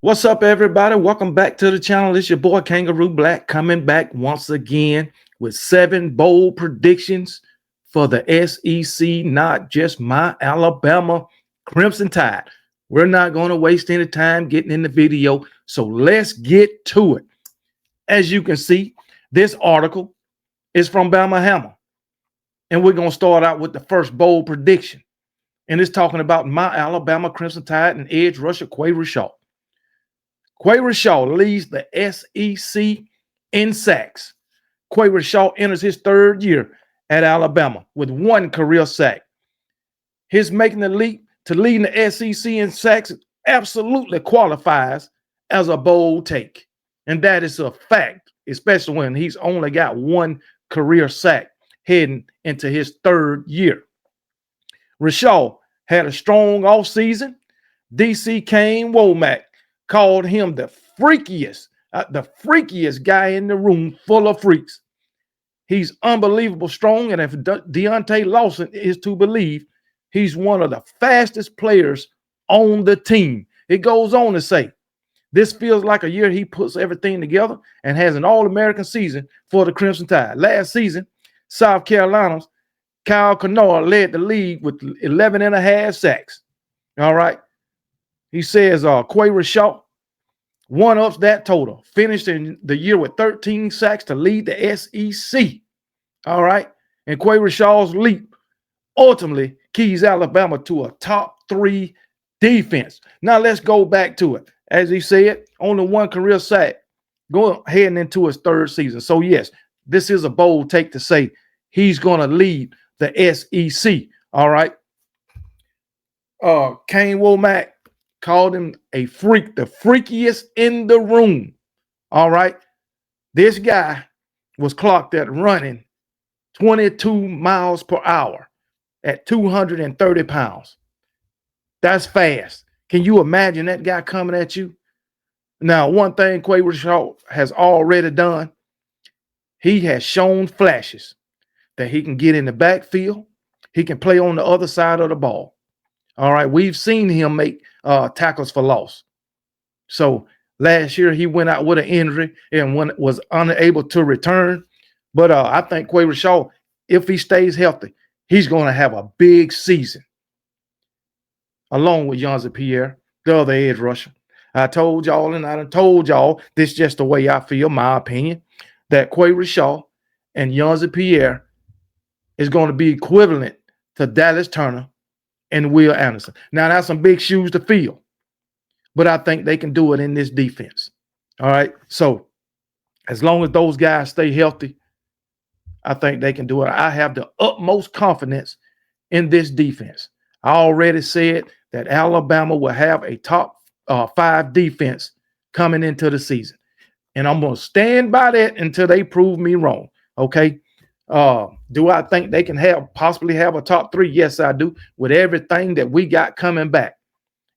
What's up, everybody? Welcome back to the channel. It's your boy Kangaroo Black coming back once again with 7 bold predictions for the SEC, not just my Alabama Crimson Tide. We're not going to waste any time getting in the video, so let's get to it. As you can see, this article is from Bama Hammer, and we're going to start out with the first bold prediction, and it's talking about my Alabama Crimson Tide and edge rusher Qua Rashaw. Qua Rashaw leads the SEC in sacks. Qua Rashaw enters his 3rd year at Alabama with 1 career sack. His making the leap to leading the SEC in sacks absolutely qualifies as a bold take. And that is a fact, especially when he's only got 1 career sack heading into his 3rd year. Rashaw had a strong offseason. DC Kane Womack called him the freakiest guy in the room full of freaks. He's unbelievable strong, and if Deontay Lawson is to believe, he's one of the fastest players on the team. It goes on to say, this feels like a year he puts everything together and has an All-American season for the Crimson Tide. Last season, South Carolina's Kyle Kennard led the league with 11 and a half sacks. All right. He says Qua Rashaw one-ups that total, finished in the year with 13 sacks to lead the SEC. All right. And Qua Rashaw's leap ultimately keys Alabama to a top 3 defense. Now let's go back to it. As he said, only 1 career sack heading into his 3rd season. So yes, this is a bold take to say he's going to lead the SEC. All right. Kane Womack called him a freak, the freakiest in the room. All right. This guy was clocked at running 22 miles per hour at 230 pounds. That's fast. Can you imagine that guy coming at you? Now, one thing Qua Rashaw has already done, he has shown flashes that he can get in the backfield. He can play on the other side of the ball. All right. We've seen him make tackles for loss. So last year he went out with an injury and was unable to return. But I think Qua Rashaw, if he stays healthy, he's going to have a big season. Along with Yonzi Pierre, the other edge rusher. I told y'all, and I done told y'all, this is just the way I feel, my opinion, that Qua Rashaw and Yonzi Pierre is going to be equivalent to Dallas Turner and Will Anderson. Now, that's some big shoes to fill, but I think they can do it in this defense. All right. So as long as those guys stay healthy, I think they can do it. I have the utmost confidence in this defense. I already said that Alabama will have a top 5 defense coming into the season, and I'm going to stand by that until they prove me wrong. Okay. Do I think they can possibly have a top 3? Yes, I do. With everything that we got coming back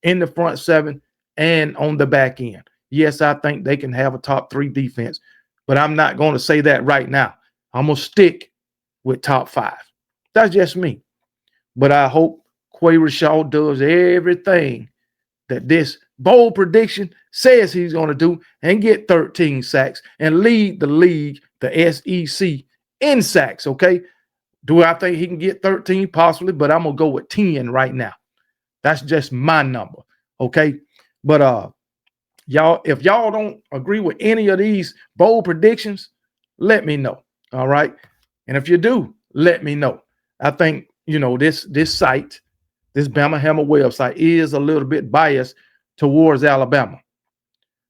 in the front 7 and on the back end. Yes, I think they can have a top 3 defense, but I'm not going to say that right now. I'm going to stick with top 5. That's just me. But I hope Qua Rashaw does everything that this bold prediction says he's going to do and get 13 sacks and lead the league, the SEC, in sacks. Okay. Do I think he can get 13? Possibly, but I'm going to go with 10 right now. That's just my number. Okay. But y'all, if y'all don't agree with any of these bold predictions, let me know. All right. And if you do, let me know. I think, this site, this Bama Hammer website is a little bit biased towards Alabama.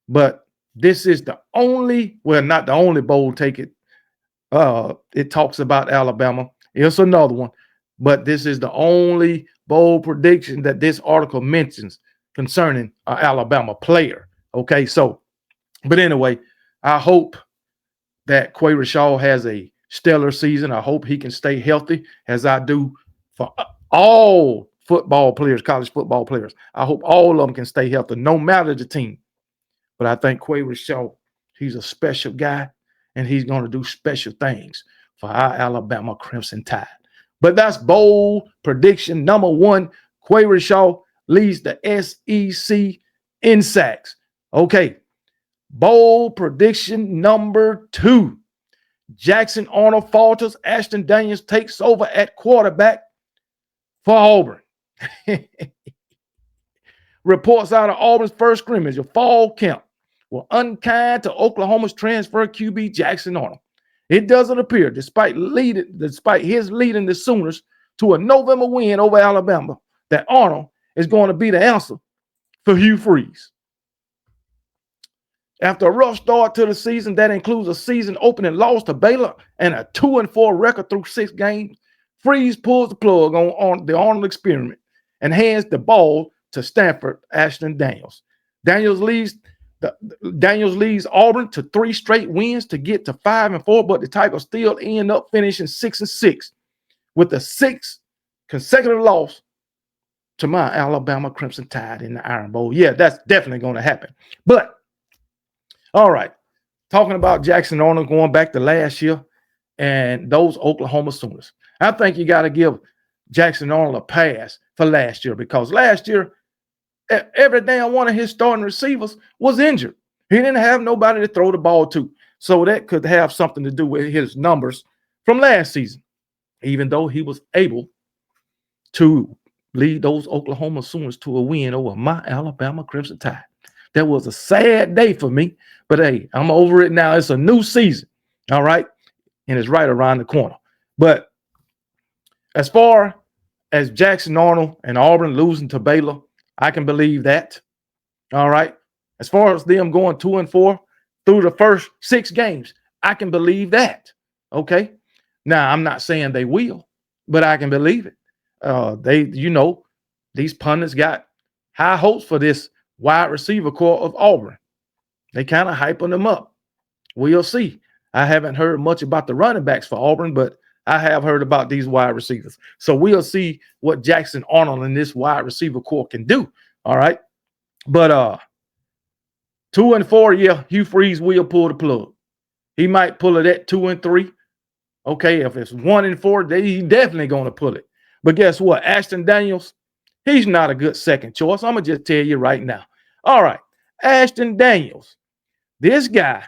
But this is the only, well, not the only bold take it talks about Alabama. It's another one, but this is the only bold prediction that this article mentions concerning an Alabama player. Okay, so, but anyway, I hope that Qua Rashaw has a stellar season. I hope he can stay healthy, as I do for all football players, college football players. I hope all of them can stay healthy, no matter the team. But I think Qua Rashaw, he's a special guy, and he's going to do special things for our Alabama Crimson Tide. But that's bold prediction number 1. Qua Rashaw leads the SEC in sacks. Okay. Bold prediction number 2. Jackson Arnold falters. Ashton Daniels takes over at quarterback for Auburn. Reports out of Auburn's first scrimmage of fall camp were unkind to Oklahoma's transfer QB Jackson Arnold. It doesn't appear, despite his leading the Sooners to a November win over Alabama, that Arnold is going to be the answer for Hugh Freeze. After a rough start to the season that includes a season opening loss to Baylor and a 2-4 record through 6 games, Freeze pulls the plug on the Arnold experiment and hands the ball to Stanford Ashton Daniels. Daniels leads Auburn to 3 straight wins to get to 5-4, but the Tigers still end up finishing 6-6 with the 6th consecutive loss to my Alabama Crimson Tide in the Iron Bowl. Yeah, that's definitely going to happen. But all right, talking about Jackson Arnold going back to last year and those Oklahoma Sooners. I think you got to give Jackson Arnold a pass for last year, because last year, every damn one of his starting receivers was injured. He didn't have nobody to throw the ball to. So that could have something to do with his numbers from last season, even though he was able to lead those Oklahoma Sooners to a win over my Alabama Crimson Tide. That was a sad day for me, but hey, I'm over it now. It's a new season, all right? And it's right around the corner. But as far as Jackson Arnold and Auburn losing to Baylor, I can believe that, all right? As far as them going 2-4 through the first 6 games, I can believe that, okay? Now, I'm not saying they will, but I can believe it. These pundits got high hopes for this wide receiver core of Auburn. They kind of hyping them up. We'll see. I haven't heard much about the running backs for Auburn, but I have heard about these wide receivers. So we'll see what Jackson Arnold and this wide receiver core can do. All right. But 2-4, yeah, Hugh Freeze will pull the plug. He might pull it at 2-3. Okay, if it's 1-4, he's definitely going to pull it. But guess what? Ashton Daniels, he's not a good second choice. I'm going to just tell you right now. All right, Ashton Daniels, this guy,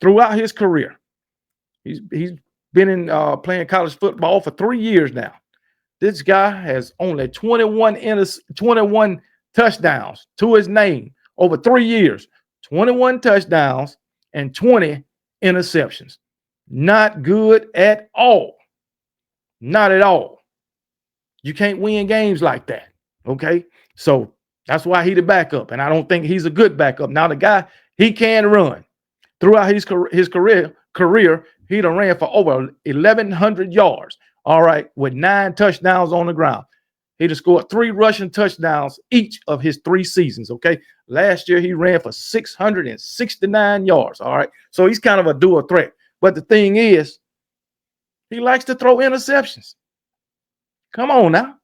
throughout his career, he's been in playing college football for 3 years now. This guy has only 21 touchdowns to his name over 3 years. 21 touchdowns and 20 interceptions. Not good at all. Not at all. You can't win games like that, okay? So that's why he's the backup, and I don't think he's a good backup. Now, the guy, he can run. Throughout his career, he done ran for over 1,100 yards, all right, with 9 touchdowns on the ground. He just scored 3 rushing touchdowns each of his 3 seasons, okay? Last year, he ran for 669 yards, all right? So he's kind of a dual threat. But the thing is, he likes to throw interceptions. Come on now.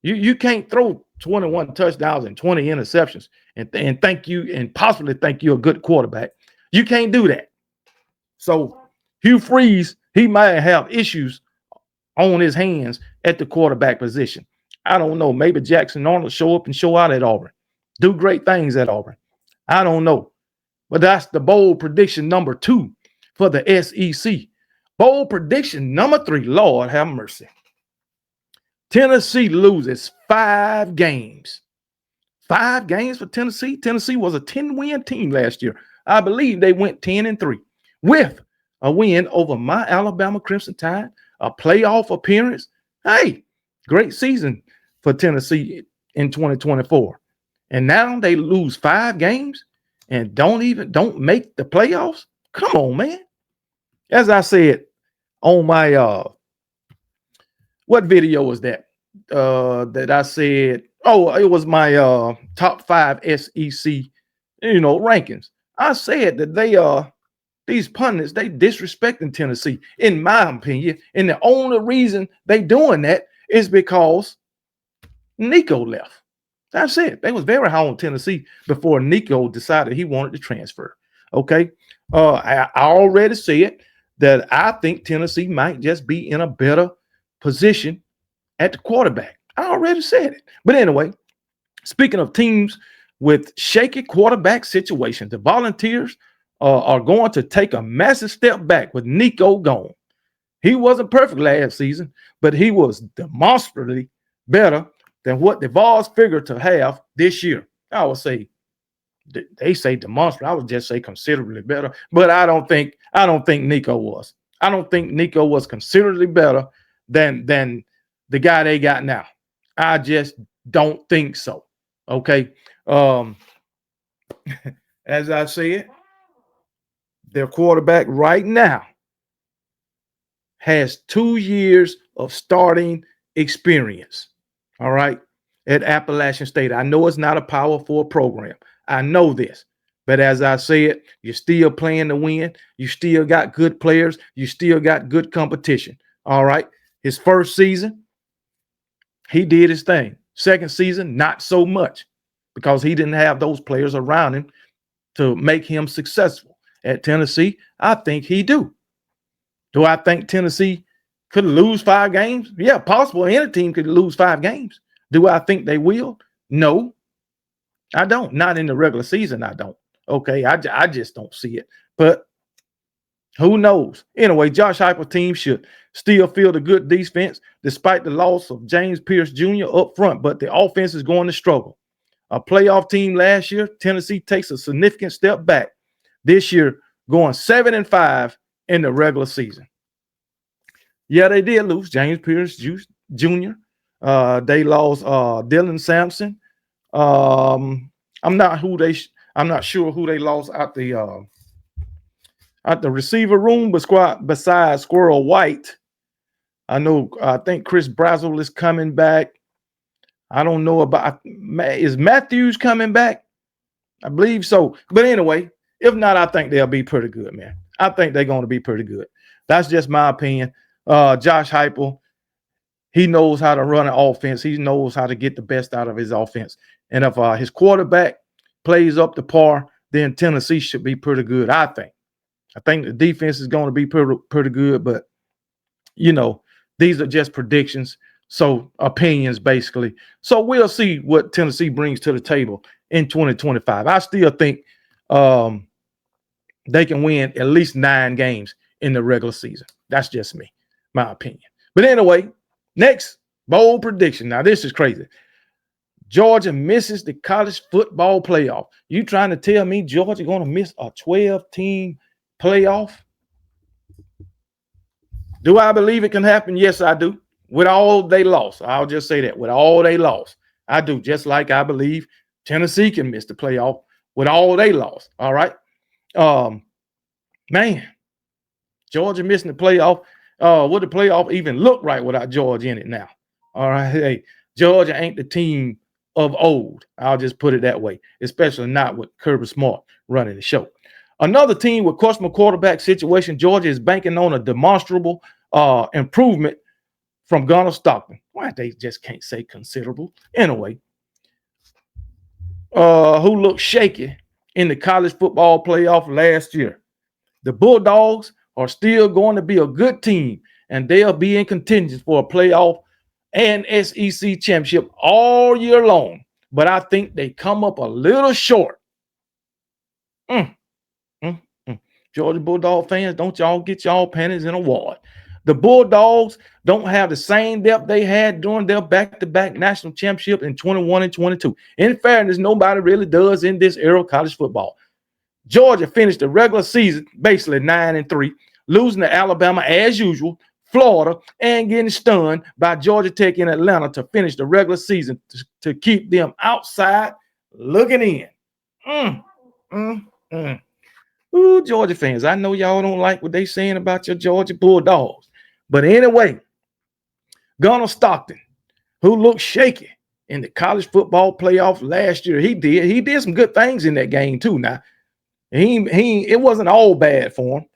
You can't throw 21 touchdowns and 20 interceptions and possibly think you're a good quarterback. You can't do that. So Hugh Freeze, he might have issues on his hands at the quarterback position. I don't know. Maybe Jackson Arnold show up and show out at Auburn. Do great things at Auburn. I don't know. But that's the bold prediction number 2 for the SEC. Bold prediction number 3, Lord have mercy. Tennessee loses 5 games. 5 games for Tennessee. Tennessee was a 10-win team last year. I believe they went 10-3 with a win over my Alabama Crimson Tide, a playoff appearance. Hey, great season for Tennessee in 2024. And now they lose 5 games and don't make the playoffs. Come on, man. As I said on my what video was that? That I said, it was my top 5 SEC, rankings. I said that these pundits, they disrespecting Tennessee, in my opinion. And the only reason they doing that is because Nico left. That's it. They was very high on Tennessee before Nico decided he wanted to transfer. Okay. I already said that I think Tennessee might just be in a better position at the quarterback. I already said it. But anyway, speaking of teams with shaky quarterback situations, the Volunteers are going to take a massive step back with Nico gone. He wasn't perfect last season, but he was demonstrably better than what the Vols figured to have this year. I would say they say demonstrably. I would just say considerably better, but I don't think Nico was. I don't think Nico was considerably better than the guy they got now. I just don't think so. Okay. As I said, their quarterback right now has 2 years of starting experience. All right. At Appalachian State. I know it's not a Power 4 program. I know this. But as I said, you're still playing to win. You still got good players. You still got good competition. All right. His first season, he did his thing. Second season, not so much, because he didn't have those players around him to make him successful. At Tennessee, I think he do. Do I think Tennessee could lose 5 games? Yeah, possible. Any team could lose 5 games. Do I think they will? No, I don't. Not in the regular season, I don't. Okay, I just don't see it. But who knows? Anyway, Josh Heupel team should still field a good defense despite the loss of James Pierce Jr. up front, but the offense is going to struggle. A playoff team last year, Tennessee takes a significant step back this year, going 7-5 in the regular season. Yeah, they did lose James Pierce Jr. They lost Dylan Sampson. I'm not sure who they lost at the receiver room, but besides Squirrel White, I think Chris Brazzell is coming back. I don't know about, is Matthews coming back? I believe so. But anyway, if not, I think they'll be pretty good, man. I think they're going to be pretty good. That's just my opinion. Josh Heupel, he knows how to run an offense. He knows how to get the best out of his offense. And if his quarterback plays up to par, then Tennessee should be pretty good, I think. I think the defense is going to be pretty good, but, these are just predictions. So opinions, basically. So we'll see what Tennessee brings to the table in 2025. I still think they can win at least 9 games in the regular season. That's just me, my opinion. But anyway, next bold prediction. Now, this is crazy. Georgia misses the college football playoff. You trying to tell me Georgia going to miss a 12-team playoff? Do I believe it can happen? Yes, I do. With all they lost, I'll just say that. With all they lost, I do. Just like I believe Tennessee can miss the playoff with all they lost. All right. Man, Georgia missing the playoff. Would the playoff even look right without Georgia in it now? All right. Hey, Georgia ain't the team of old. I'll just put it that way, especially not with Kirby Smart running the show. Another team with questionable quarterback situation, Georgia is banking on a demonstrable improvement from Gunnar Stockton. Why they just can't say considerable? Anyway, who looked shaky in the college football playoff last year. The Bulldogs are still going to be a good team, and they'll be in contention for a playoff and SEC championship all year long. But I think they come up a little short. Georgia Bulldog fans, don't y'all get y'all panties in a wad. The Bulldogs don't have the same depth they had during their back-to-back national championship in 21 and 22. In fairness, nobody really does in this era of college football. Georgia finished the regular season basically 9-3, losing to Alabama as usual, Florida, and getting stunned by Georgia Tech in Atlanta to finish the regular season to keep them outside looking in. Ooh, Georgia fans, I know y'all don't like what they saying about your Georgia Bulldogs. But anyway, Gunnar Stockton, who looked shaky in the college football playoff last year, he did some good things in that game too. Now, it wasn't all bad for him.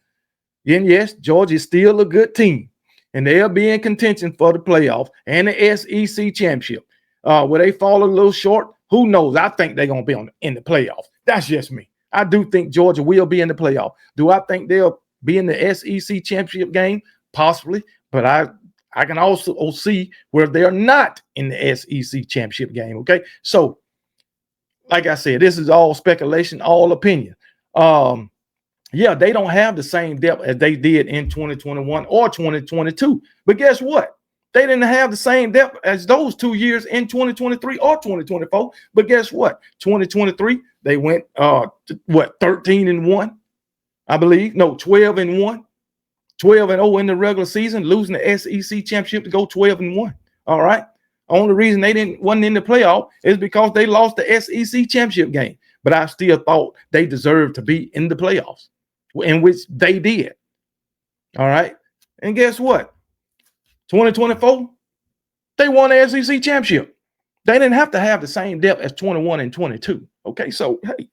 And yes, Georgia is still a good team, and they'll be in contention for the playoff and the SEC championship. Will they fall a little short? Who knows? I think they're going to be in the playoff. That's just me. I do think Georgia will be in the playoff. Do I think they'll be in the SEC championship game? Possibly, but I can also see where they're not in the SEC championship game. Okay, so like I said, this is all speculation, all opinion. Yeah, they don't have the same depth as they did in 2021 or 2022. But guess what? They didn't have the same depth as those 2 years in 2023 or 2024. But guess what? 2023, they went 13-1, I believe. No, 12-1. 12-0 in the regular season, losing the SEC championship to go 12-1. All right. Only reason they wasn't in the playoff is because they lost the SEC championship game. But I still thought they deserved to be in the playoffs, in which they did. All right. And guess what? 2024, they won the SEC championship. They didn't have to have the same depth as 21 and 22. Okay. So, hey,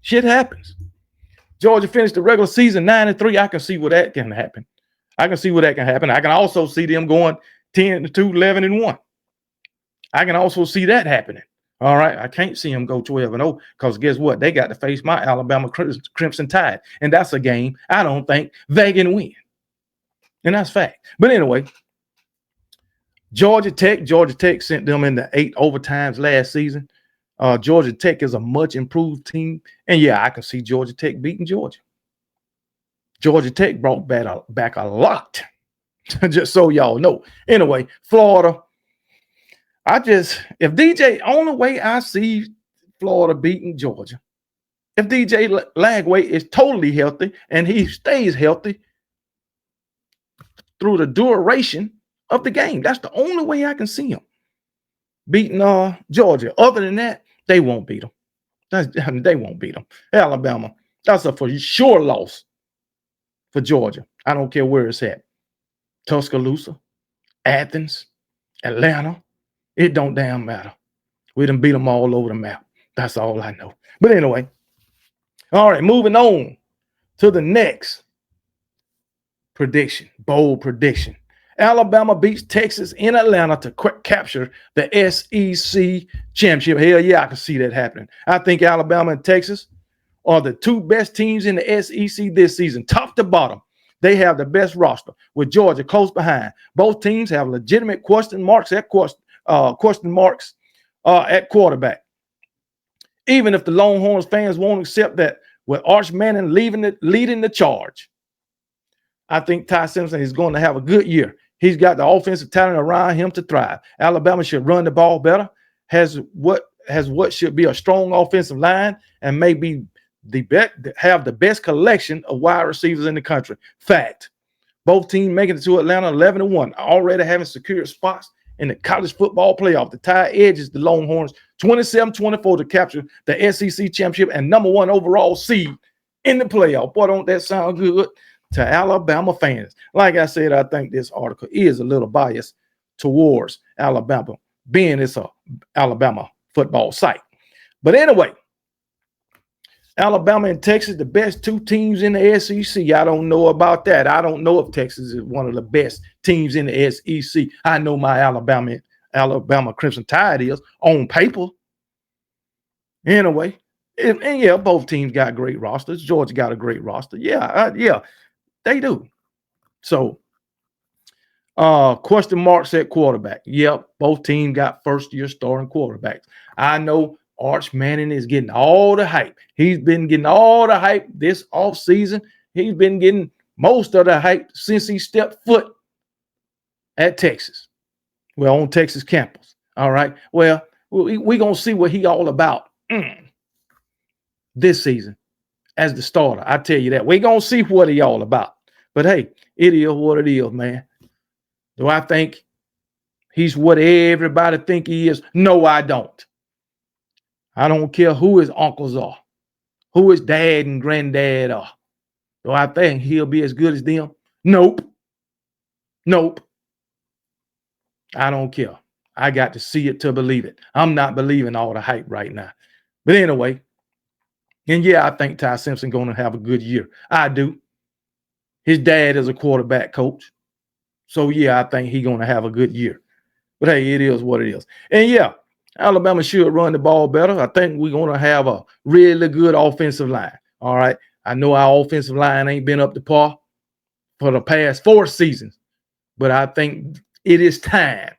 shit happens. Georgia finished the regular season 9-3. I can see where that can happen. I can see where that can happen. I can also see them going 10-2, 11-1. I can also see that happening. All right. I can't see them go 12-0 because guess what? They got to face my Alabama Crimson Tide. And that's a game I don't think they can win. And that's fact. But anyway, Georgia Tech sent them into 8 overtimes last season. Georgia Tech is a much improved team. And yeah, I can see Georgia Tech beating Georgia. Georgia Tech brought back a lot. Just so y'all know. Anyway, Florida. Only way I see Florida beating Georgia, if DJ Lagway is totally healthy and he stays healthy through the duration of the game. That's the only way I can see him beating Georgia. Other than that, they won't beat them. They won't beat them. Alabama, that's a for sure loss for Georgia. I don't care where it's at. Tuscaloosa, Athens, Atlanta. It don't damn matter. We done beat them all over the map. That's all I know. But anyway, all right, moving on to the next prediction, bold prediction. Alabama beats Texas in Atlanta to capture the SEC championship. Hell yeah, I can see that happening. I think Alabama and Texas are the two best teams in the SEC this season, top to bottom. They have the best roster, with Georgia close behind. Both teams have legitimate question marks at quarterback. Even if the Longhorns fans won't accept that, with Arch Manning leading the charge, I think Ty Simpson is going to have a good year. He's got the offensive talent around him to thrive. Alabama should run the ball better, has what should be a strong offensive line, and maybe have the best collection of wide receivers in the country. Fact. Both teams making it to Atlanta 11-1, already having secured spots in the college football playoff. The Tide edges the Longhorns 27-24 to capture the SEC championship and #1 overall seed in the playoff. Boy, don't that sound good to Alabama fans? Like I said, I think this article is a little biased towards Alabama, being it's a Alabama football site. But anyway, Alabama and Texas, the best two teams in the SEC. I don't know about that. I don't know if Texas is one of the best teams in the SEC. I know my Alabama Crimson Tide is on paper. Anyway, and yeah, both teams got great rosters. Georgia got a great roster. Yeah, they do. So, question marks at quarterback. Yep, both teams got first-year starting quarterbacks. I know Arch Manning is getting all the hype. He's been getting all the hype this offseason. He's been getting most of the hype since he stepped foot at Texas. Well, on Texas campus. All right. Well, we're going to see what he all about this season as the starter. I tell you that. We're going to see what he all about. But, hey, it is what it is, man. Do I think he's what everybody think he is? No, I don't. I don't care who his uncles are, who his dad and granddad are. Do I think he'll be as good as them? Nope. I don't care. I got to see it to believe it. I'm not believing all the hype right now. But anyway, and yeah, I think Ty Simpson going to have a good year. I do. His dad is a quarterback coach. So, yeah, I think he's going to have a good year. But, hey, it is what it is. And, yeah, Alabama should run the ball better. I think we're going to have a really good offensive line. All right. I know our offensive line ain't been up to par for the past 4 seasons, but I think it is time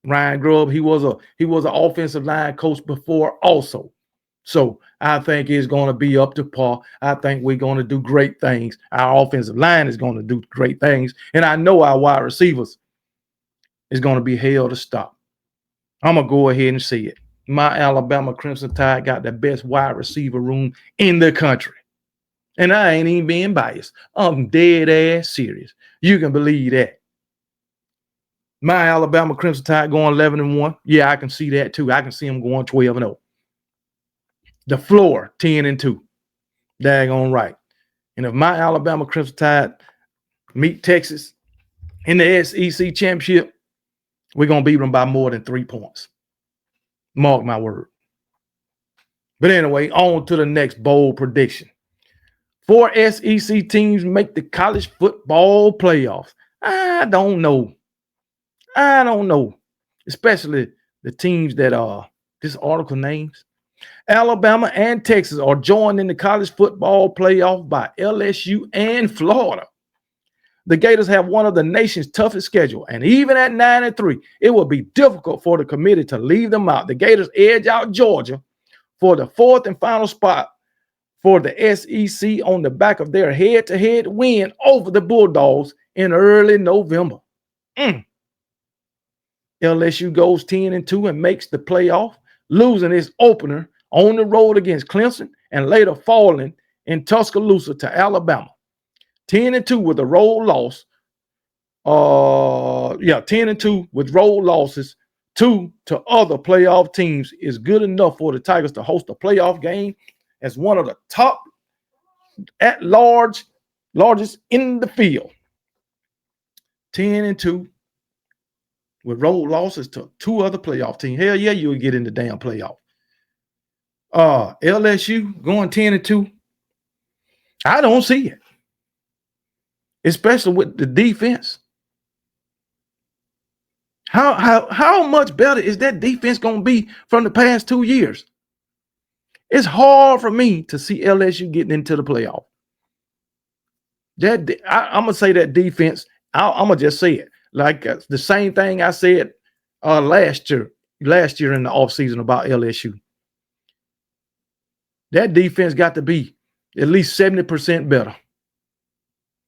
Ryan Grubb, he was an offensive line coach before also. So I think it's going to be up to par. I think we're going to do great things. Our offensive line is going to do great things. And I know our wide receivers is going to be hell to stop. I'm going to go ahead and see it. My Alabama Crimson Tide got the best wide receiver room in the country. And I ain't even being biased. I'm dead ass serious. You can believe that. My Alabama Crimson Tide going 11-1. Yeah, I can see that too. I can see them going 12-0. The floor 10-2. Daggone right. And if my Alabama Crimson Tide meet Texas in the SEC championship, we're going to beat them by more than 3 points. Mark my word. But anyway, on to the next bold prediction. 4 SEC teams make the college football playoffs. I don't know. Especially the teams that this article names. Alabama and Texas are joined in the college football playoff by LSU and Florida. The Gators have one of the nation's toughest schedule, and even at 9-3, it will be difficult for the committee to leave them out. The Gators edge out Georgia for the 4th and final spot for the SEC on the back of their head-to-head win over the Bulldogs in early November. LSU goes 10-2 and makes the playoff, losing its opener on the road against Clemson and later falling in Tuscaloosa to Alabama. 10-2 with a road loss. 10-2 with road losses. 2 to other playoff teams is good enough for the Tigers to host a playoff game as one of the top largest in the field. 10-2 with road losses to 2 other playoff teams. Hell yeah, you'll get in the damn playoff. LSU going 10-2. I don't see it. Especially with the defense. How much better is that defense going to be from the past 2 years? It's hard for me to see LSU getting into the playoff. I'm going to say that defense, I'm going to just say it. Like the same thing I said last year in the offseason about LSU. That defense got to be at least 70% better.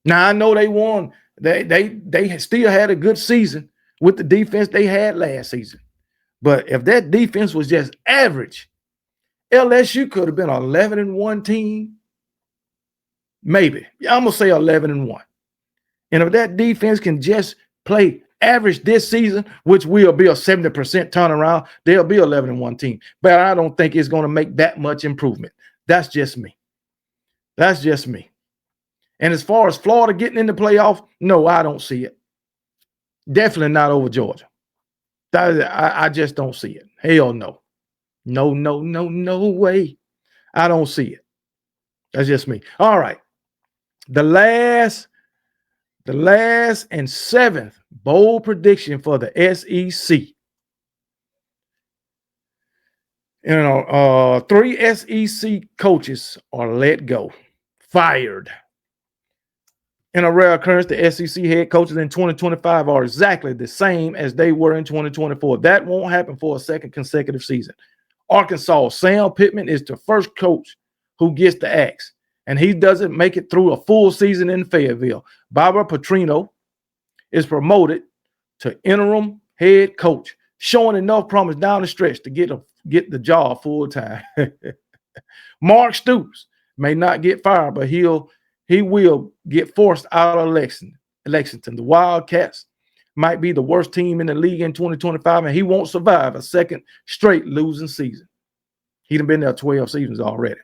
Now, I know they won. They still had a good season with the defense they had last season. But if that defense was just average, LSU could have been an 11-1 team. Maybe. I'm going to say 11-1. And if that defense can just play average this season, which will be a 70% turnaround, they'll be 11-1 team. But I don't think it's going to make that much improvement. That's just me. And as far as Florida getting in the playoff, no, I don't see it. Definitely not over Georgia. I just don't see it. Hell no. No way. I don't see it. That's just me. All right. The last and 7th bold prediction for the SEC. 3 SEC coaches are let go, fired. In a rare occurrence, the SEC head coaches in 2025 are exactly the same as they were in 2024. That won't happen for a second consecutive season. Arkansas, Sam Pittman is the first coach who gets the axe, and he doesn't make it through a full season in Fayetteville. Barbara Petrino is promoted to interim head coach, showing enough promise down the stretch to get the job full time. Mark Stoops may not get fired, but he will get forced out of Lexington. The Wildcats might be the worst team in the league in 2025, and he won't survive a second straight losing season. He's been there 12 seasons already.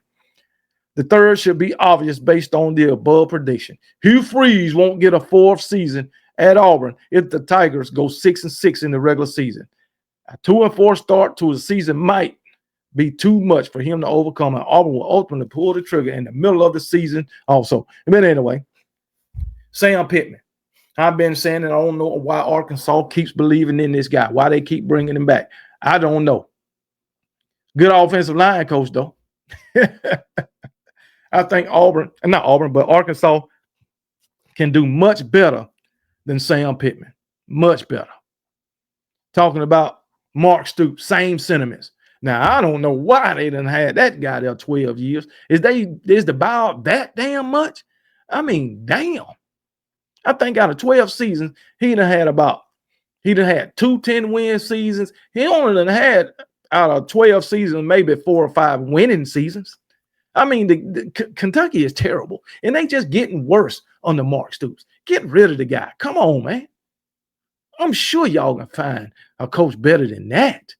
The third should be obvious based on the above prediction. Hugh Freeze won't get a 4th season at Auburn if the Tigers go 6-6 in the regular season. A 2-4 start to a season might be too much for him to overcome, and Auburn will ultimately pull the trigger in the middle of the season also. But anyway, Sam Pittman. I've been saying that I don't know why Arkansas keeps believing in this guy, why they keep bringing him back. I don't know. Good offensive line coach, though. I think Arkansas can do much better than Sam Pittman. Much better. talking about Mark Stoops, same sentiments. Now, I don't know why they done had that guy there 12 years. Is the buyout that damn much? I mean, damn. I think out of 12 seasons, he done had 2 10-win seasons. He only done had out of 12 seasons, maybe 4 or 5 winning seasons. I mean, Kentucky is terrible, and they just getting worse under Mark Stoops. Get rid of the guy. Come on, man. I'm sure y'all can find a coach better than that.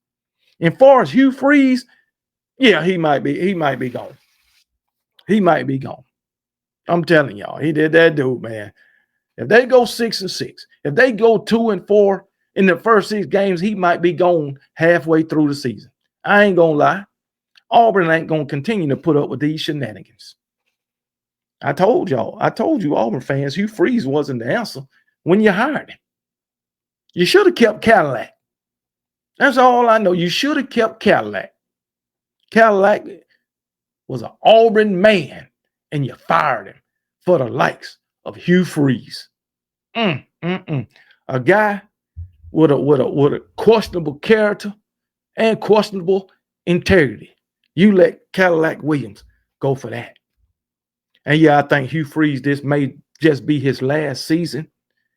And far as Hugh Freeze, yeah, he might be gone. He might be gone. I'm telling y'all, he did that dude, man. If they go 6-6, if they go 2-4 in the first 6 games, he might be gone halfway through the season. I ain't gonna lie. Auburn ain't gonna continue to put up with these shenanigans. I told you, Auburn fans, Hugh Freeze wasn't the answer when you hired him. You should have kept Cadillac. That's all I know. You should have kept Cadillac. Cadillac was an Auburn man, and you fired him for the likes of Hugh Freeze. A guy with a questionable character and questionable integrity. You let Cadillac Williams go for that. And yeah, I think Hugh Freeze, this may just be his last season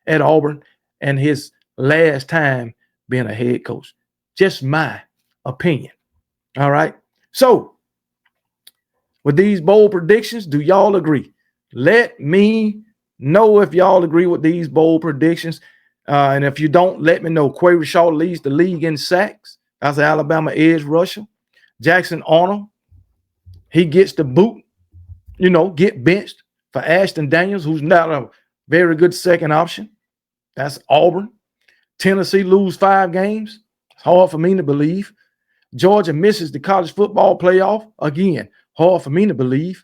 at Auburn and his last time being a head coach. Just my opinion. All right. So with these bold predictions, do y'all agree? Let me know if y'all agree with these bold predictions. And if you don't, let me know. Quay Shaw leads the league in sacks. That's an Alabama edge rusher. Jackson Arnold, he gets the boot, get benched for Ashton Daniels, who's not a very good second option. That's Auburn. Tennessee lose 5 games. It's hard for me to believe. Georgia misses the college football playoff. Again, hard for me to believe.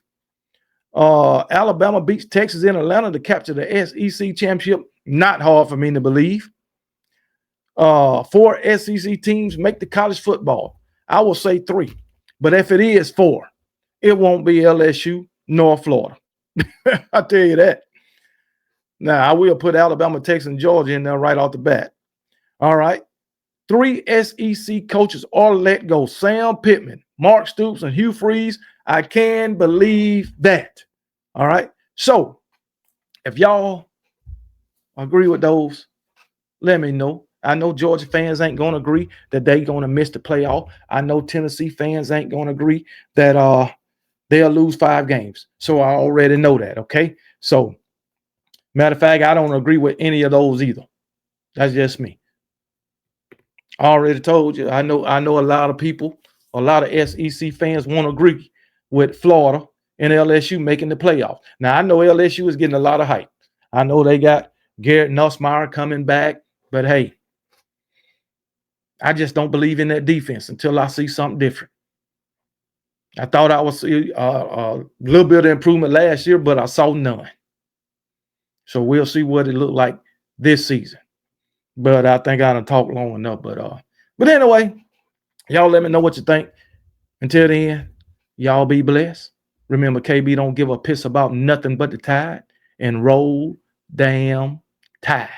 Alabama beats Texas in Atlanta to capture the SEC championship. Not hard for me to believe. 4 SEC teams make the college football. I will say 3. But if it is 4, it won't be LSU nor Florida. I'll tell you that. Now, I will put Alabama, Texas, and Georgia in there right off the bat. All right. 3 SEC coaches are let go. Sam Pittman, Mark Stoops, and Hugh Freeze. I can believe that. All right. So if y'all agree with those, let me know. I know Georgia fans ain't going to agree that they're going to miss the playoff. I know Tennessee fans ain't going to agree that they'll lose 5 games. So I already know that, okay? So, matter of fact, I don't agree with any of those either. That's just me. I already told you. I know a lot of people, a lot of SEC fans won't agree with Florida and LSU making the playoff. Now, I know LSU is getting a lot of hype. I know they got Garrett Nussmeier coming back, but hey, I just don't believe in that defense until I see something different. I thought I would see a little bit of improvement last year, but I saw none. So we'll see what it looked like this season. But I think I done talked long enough. But anyway, y'all let me know what you think. Until then, y'all be blessed. Remember, KB don't give a piss about nothing but the Tide, and roll damn Tide.